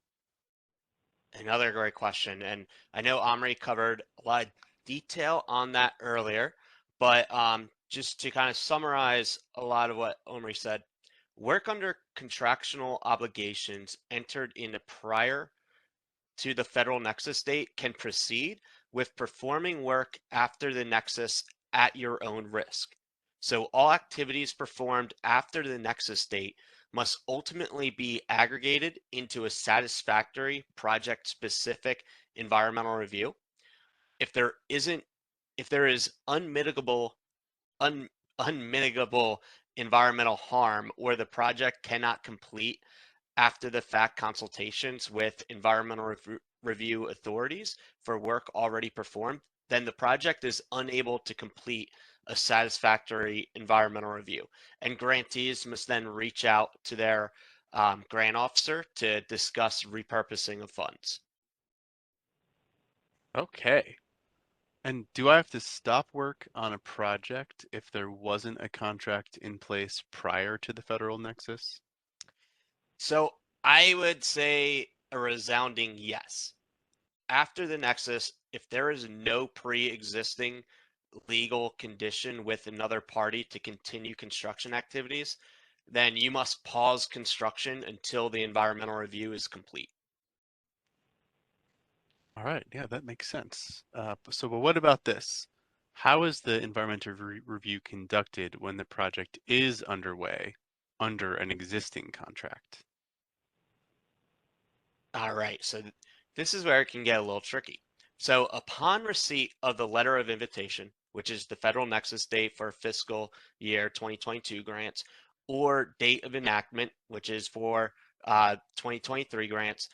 Another great question. And I know Omri covered a lot of detail on that earlier, but just to kind of summarize a lot of what Omri said, work under contractual obligations entered into prior to the federal nexus date can proceed with performing work after the nexus at your own risk. So all activities performed after the nexus date must ultimately be aggregated into a satisfactory project-specific environmental review. If there is unmitigable environmental harm or the project cannot complete after the fact consultations with environmental review authorities for work already performed, then the project is unable to complete a satisfactory environmental review. And grantees must then reach out to their grant officer to discuss repurposing of funds. Okay. And do I have to stop work on a project if there wasn't a contract in place prior to the federal nexus? So I would say a resounding yes. After the nexus, if there is no pre-existing legal condition with another party to continue construction activities, then you must pause construction until the environmental review is complete. All right, yeah, that makes sense. But what about this? How is the environmental review conducted when the project is underway under an existing contract? All right, so this is where it can get a little tricky. So upon receipt of the letter of invitation, which is the federal nexus date for fiscal year 2022 grants, or date of enactment, which is for 2023 grants,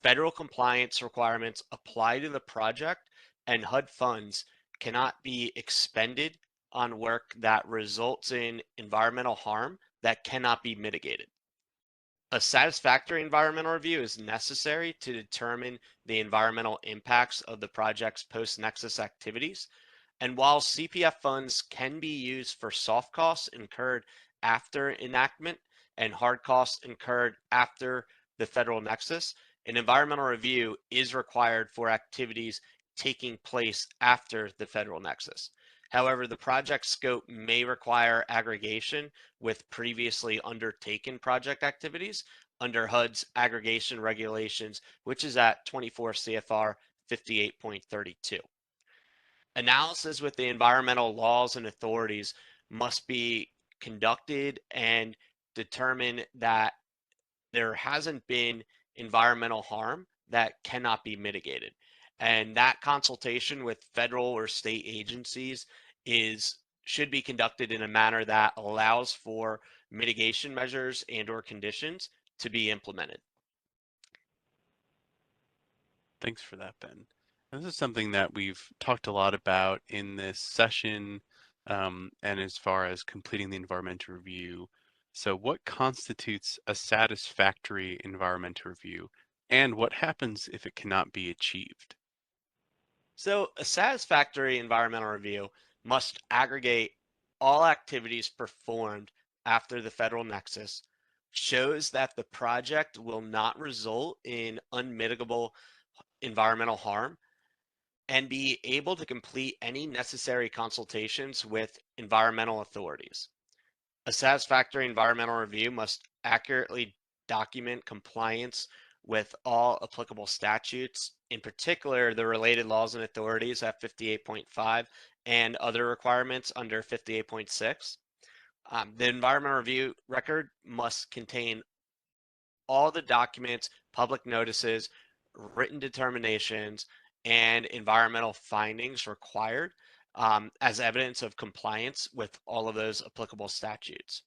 federal compliance requirements apply to the project, and HUD funds cannot be expended on work that results in environmental harm that cannot be mitigated. A satisfactory environmental review is necessary to determine the environmental impacts of the project's post-nexus activities. And while CPF funds can be used for soft costs incurred after enactment and hard costs incurred after the federal nexus, an environmental review is required for activities taking place after the federal nexus. However, the project scope may require aggregation with previously undertaken project activities under HUD's aggregation regulations, which is at 24 CFR 58.32. Analysis with the environmental laws and authorities must be conducted and determine that there hasn't been environmental harm that cannot be mitigated. And that consultation with federal or state agencies should be conducted in a manner that allows for mitigation measures and or conditions to be implemented. Thanks for that, Ben. This is something that we've talked a lot about in this session, and as far as completing the environmental review. So what constitutes a satisfactory environmental review, and what happens if it cannot be achieved? So a satisfactory environmental review must aggregate all activities performed after the Federal Nexus, shows that the project will not result in unmitigable environmental harm, and be able to complete any necessary consultations with environmental authorities. A satisfactory environmental review must accurately document compliance with all applicable statutes, in particular the related laws and authorities at 58.5 and other requirements under 58.6. The environmental review record must contain all the documents, public notices, written determinations, and environmental findings required as evidence of compliance with all of those applicable statutes.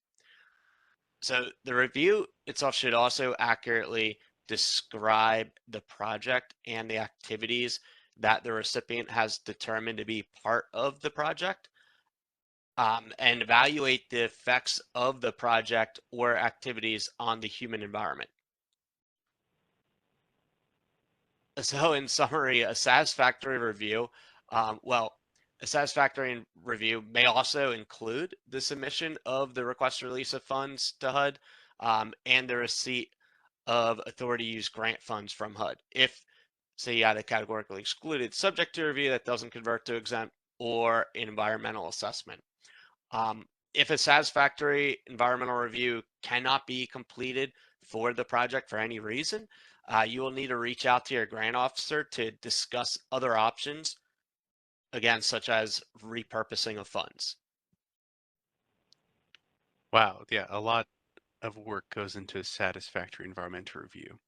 So the review itself should also accurately describe the project and the activities that the recipient has determined to be part of the project, and evaluate the effects of the project or activities on the human environment. So in summary, a satisfactory review, a satisfactory review may also include the submission of the request release of funds to HUD and the receipt of authority use grant funds from HUD. If, say, you had a categorically excluded subject to review that doesn't convert to exempt, or an environmental assessment. If a satisfactory environmental review cannot be completed for the project for any reason, you will need to reach out to your grant officer to discuss other options, again, such as repurposing of funds. Wow, yeah, a lot of work goes into a satisfactory environmental review.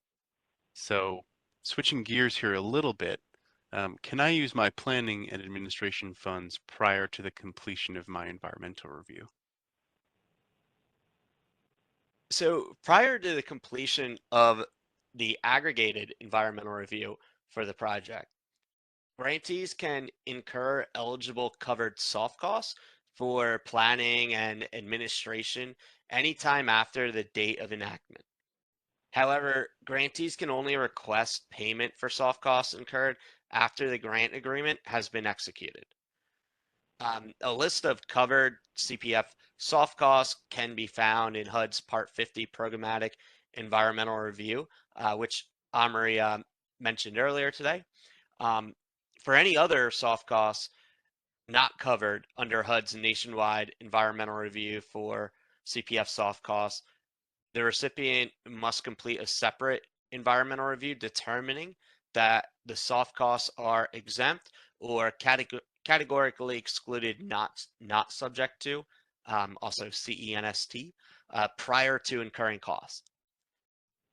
So switching gears here a little bit, can I use my planning and administration funds prior to the completion of my environmental review? So prior to the completion of the aggregated environmental review for the project, grantees can incur eligible covered soft costs for planning and administration anytime after the date of enactment. However, grantees can only request payment for soft costs incurred after the grant agreement has been executed. A list of covered CPF soft costs can be found in HUD's Part 50 Programmatic Environmental Review, which Omri mentioned earlier today. For any other soft costs not covered under HUD's nationwide environmental review for CPF soft costs, the recipient must complete a separate environmental review determining that the soft costs are exempt or categorically excluded, not subject to, also CENST, prior to incurring costs.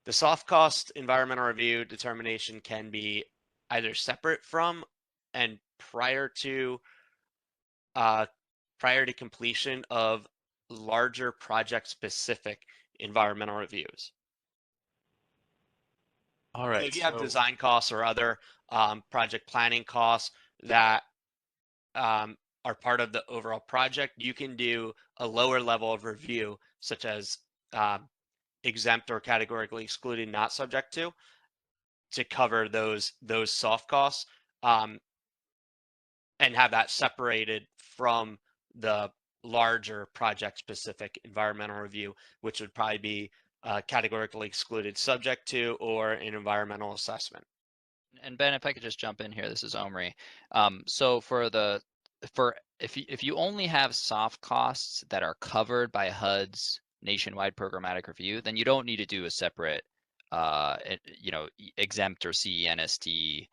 The soft cost environmental review determination can be either separate from and prior to completion of larger project-specific environmental reviews. All So right, if you have so design costs or other project planning costs that are part of the overall project, you can do a lower level of review, such as exempt or categorically excluded, not subject to cover those soft costs, and have that separated from the larger project-specific environmental review, which would probably be categorically excluded subject to or an environmental assessment. And Ben, if I could just jump in here, this is Omri. So if you only have soft costs that are covered by HUD's nationwide programmatic review, then you don't need to do a separate, exempt or CENST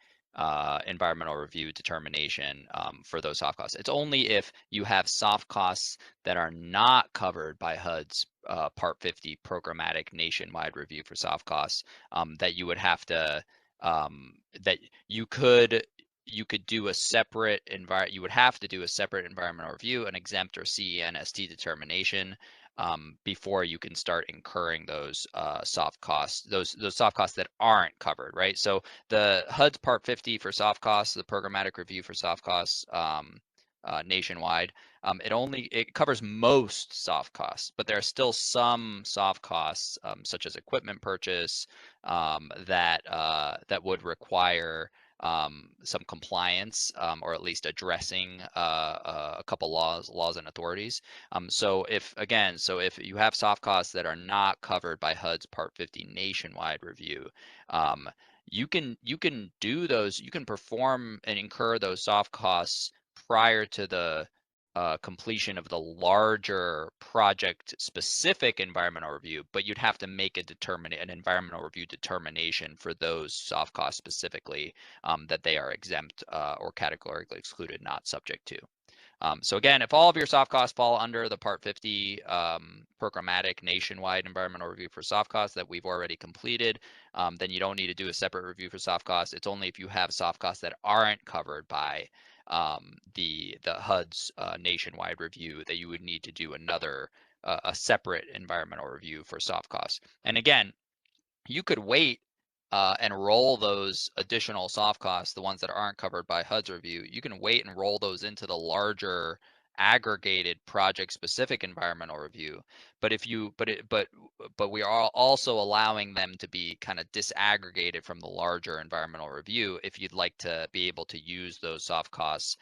environmental review determination for those soft costs. It's only if you have soft costs that are not covered by HUD's Part 50 programmatic nationwide review for soft costs that you would have to that you could do a separate you would have to do a separate environmental review, an exempt or CENST determination before you can start incurring those soft costs, those soft costs that aren't covered, right? So the HUD's Part 50 for soft costs, the programmatic review for soft costs nationwide, it covers most soft costs, but there are still some soft costs such as equipment purchase that would require some compliance, or at least addressing a couple laws and authorities. So if you have soft costs that are not covered by HUD's Part 50 nationwide review, you can do those. You can perform and incur those soft costs prior to the completion of the larger project-specific environmental review, but you'd have to make an environmental review determination for those soft costs specifically, that they are exempt or categorically excluded, not subject to. So again, if all of your soft costs fall under the Part 50 programmatic nationwide environmental review for soft costs that we've already completed, then you don't need to do a separate review for soft costs. It's only if you have soft costs that aren't covered by the HUD's nationwide review that you would need to do a separate environmental review for soft costs. And again, you could wait and roll those additional soft costs, the ones that aren't covered by HUD's review. You can wait and roll those into the larger aggregated project-specific environmental review. But we are also allowing them to be kind of disaggregated from the larger environmental review if you'd like to be able to use those soft costs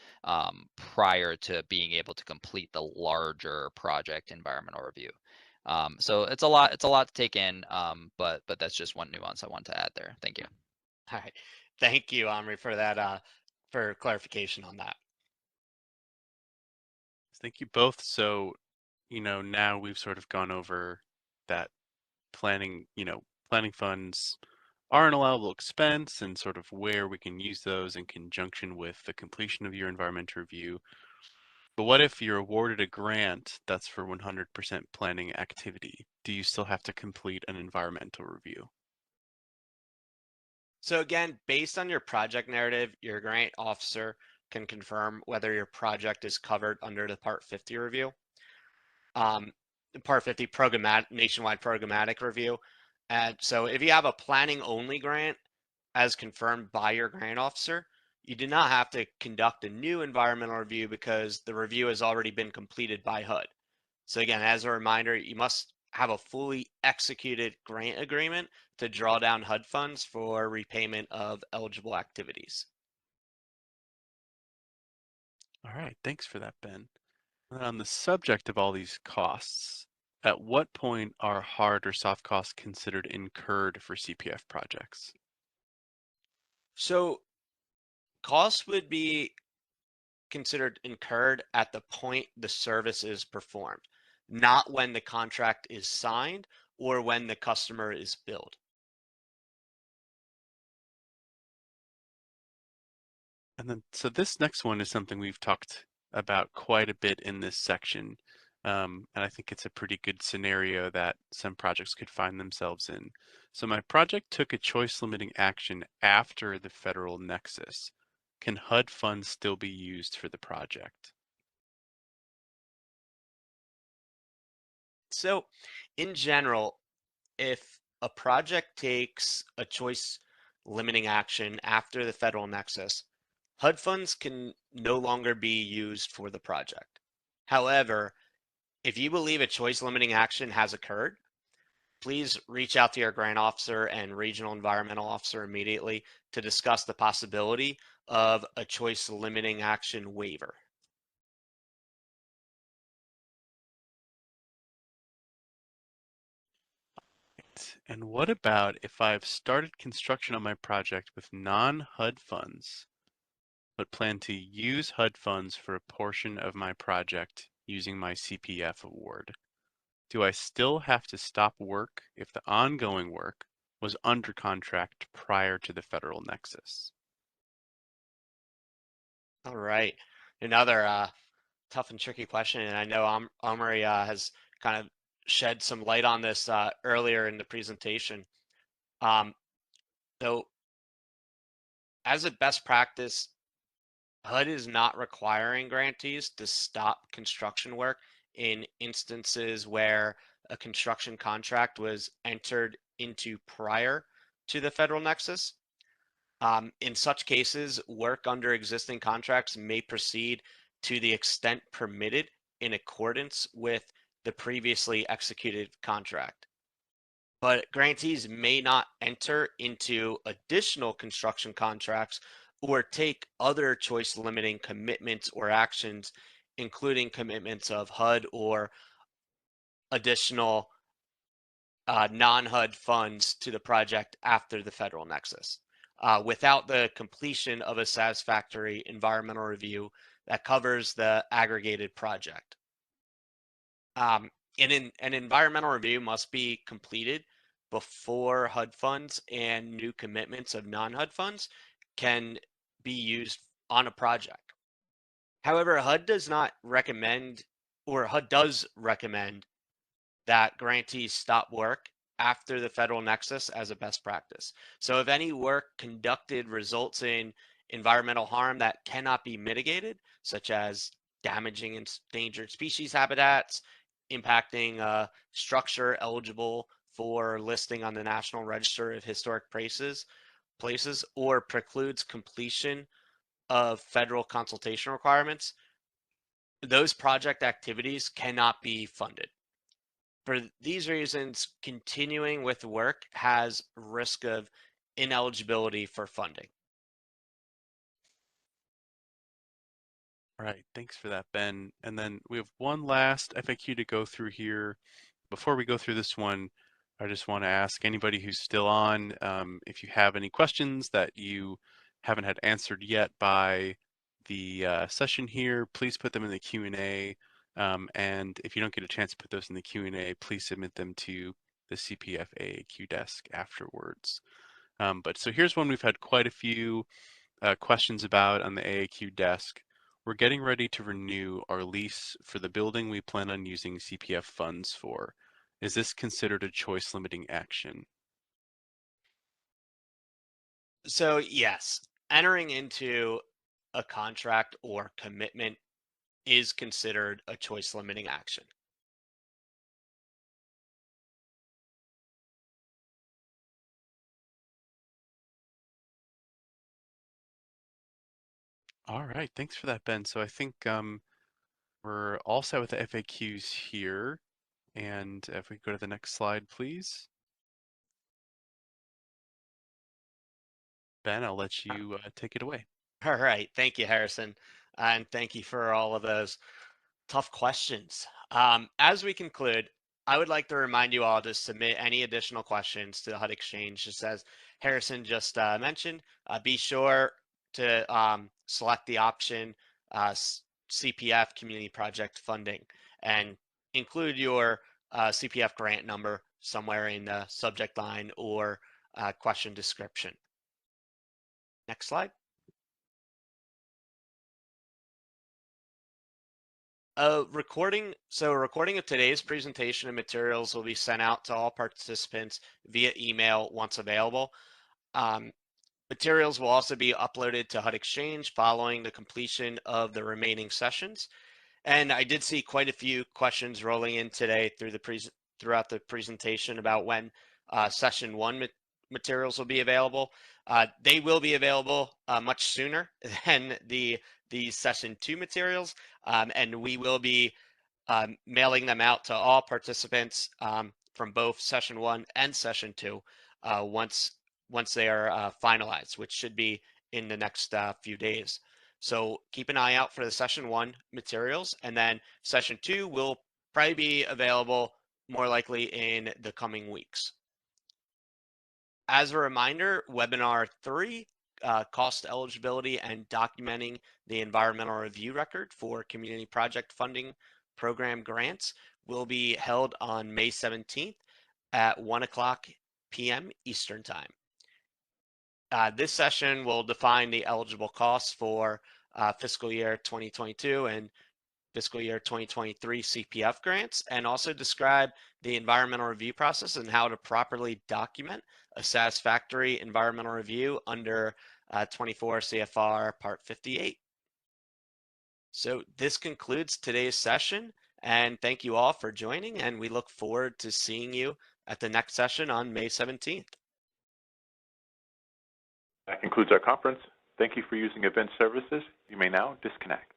prior to being able to complete the larger project environmental review. So it's a lot to take in, but that's just one nuance I want to add there. Thank you. All right. Thank you, Omri, for that, for clarification on that. Thank you both. So, now we've sort of gone over that planning funds are an allowable expense and sort of where we can use those in conjunction with the completion of your environmental review. But what if you're awarded a grant that's for 100% planning activity? Do you still have to complete an environmental review? So again, based on your project narrative, your grant officer can confirm whether your project is covered under the Part 50 review. The Part 50 nationwide programmatic review. And so if you have a planning only grant as confirmed by your grant officer, you do not have to conduct a new environmental review because the review has already been completed by HUD. So again, as a reminder, you must have a fully executed grant agreement to draw down HUD funds for repayment of eligible activities. All right, thanks for that, Ben. And on the subject of all these costs, at what point are hard or soft costs considered incurred for CPF projects? So costs would be considered incurred at the point the service is performed, not when the contract is signed or when the customer is billed. And then, so this next one is something we've talked about quite a bit in this section. And I think it's a pretty good scenario that some projects could find themselves in. So my project took a choice limiting action after the Federal Nexus. Can HUD funds still be used for the project? So in general, if a project takes a choice limiting action after the Federal Nexus, HUD funds can no longer be used for the project. However, if you believe a choice limiting action has occurred, please reach out to your grant officer and regional environmental officer immediately to discuss the possibility of a choice limiting action waiver. And what about if I've started construction on my project with non-HUD funds, but plan to use HUD funds for a portion of my project using my CPF award? Do I still have to stop work if the ongoing work was under contract prior to the Federal Nexus? All right. Another tough and tricky question, and I know Omri has kind of shed some light on this earlier in the presentation. So as a best practice, HUD is not requiring grantees to stop construction work in instances where a construction contract was entered into prior to the Federal Nexus. In such cases, work under existing contracts may proceed to the extent permitted in accordance with the previously executed contract. But grantees may not enter into additional construction contracts or take other choice limiting commitments or actions, including commitments of HUD or additional non-HUD funds to the project after the Federal Nexus, without the completion of a satisfactory environmental review that covers the aggregated project. An environmental review must be completed before HUD funds and new commitments of non-HUD funds can be used on a project. However, HUD does not recommend, or HUD does recommend, that grantees stop work after the Federal Nexus as a best practice. So if any work conducted results in environmental harm that cannot be mitigated, such as damaging endangered species habitats, impacting a structure eligible for listing on the National Register of Historic Places, or precludes completion of federal consultation requirements, those project activities cannot be funded. For these reasons, continuing with work has risk of ineligibility for funding. All right, thanks for that, Ben. And then we have one last FAQ to go through here. Before we go through this one, I just want to ask anybody who's still on, if you have any questions that you haven't had answered yet by the session here, please put them in the Q&A. And if you don't get a chance to put those in the Q&A, please submit them to the CPF AAQ desk afterwards. But so here's one we've had quite a few questions about on the AAQ desk. We're getting ready to renew our lease for the building we plan on using CPF funds for. Is this considered a choice limiting action? So yes, entering into a contract or commitment is considered a choice limiting action. All right, thanks for that, Ben. So I think we're all set with the FAQs here. And if we go to the next slide, please. Ben, I'll let you take it away. All right, thank you, Harrison. And thank you for all of those tough questions. As we conclude, I would like to remind you all to submit any additional questions to the HUD Exchange, just as Harrison just mentioned. Be sure to select the option CPF Community Project Funding and include your CPF grant number somewhere in the subject line or question description. Next slide. A recording of today's presentation and materials will be sent out to all participants via email once available. Materials will also be uploaded to HUD Exchange following the completion of the remaining sessions. And I did see quite a few questions rolling in today throughout the presentation about when session 1 materials will be available. They will be available much sooner than the session 2 materials, and we will be mailing them out to all participants from both session 1 and session 2 once they are finalized, which should be in the next few days. So keep an eye out for the session 1 materials, and then session 2 will probably be available more likely in the coming weeks. As a reminder, webinar 3, cost eligibility and documenting the environmental review record for community project funding program grants, will be held on May 17th at 1:00 p.m. Eastern Time. This session will define the eligible costs for fiscal year 2022 and fiscal year 2023 CPF grants, and also describe the environmental review process and how to properly document a satisfactory environmental review under 24 CFR Part 58. So this concludes today's session, and thank you all for joining, and we look forward to seeing you at the next session on May 17th. That concludes our conference. Thank you for using event services. You may now disconnect.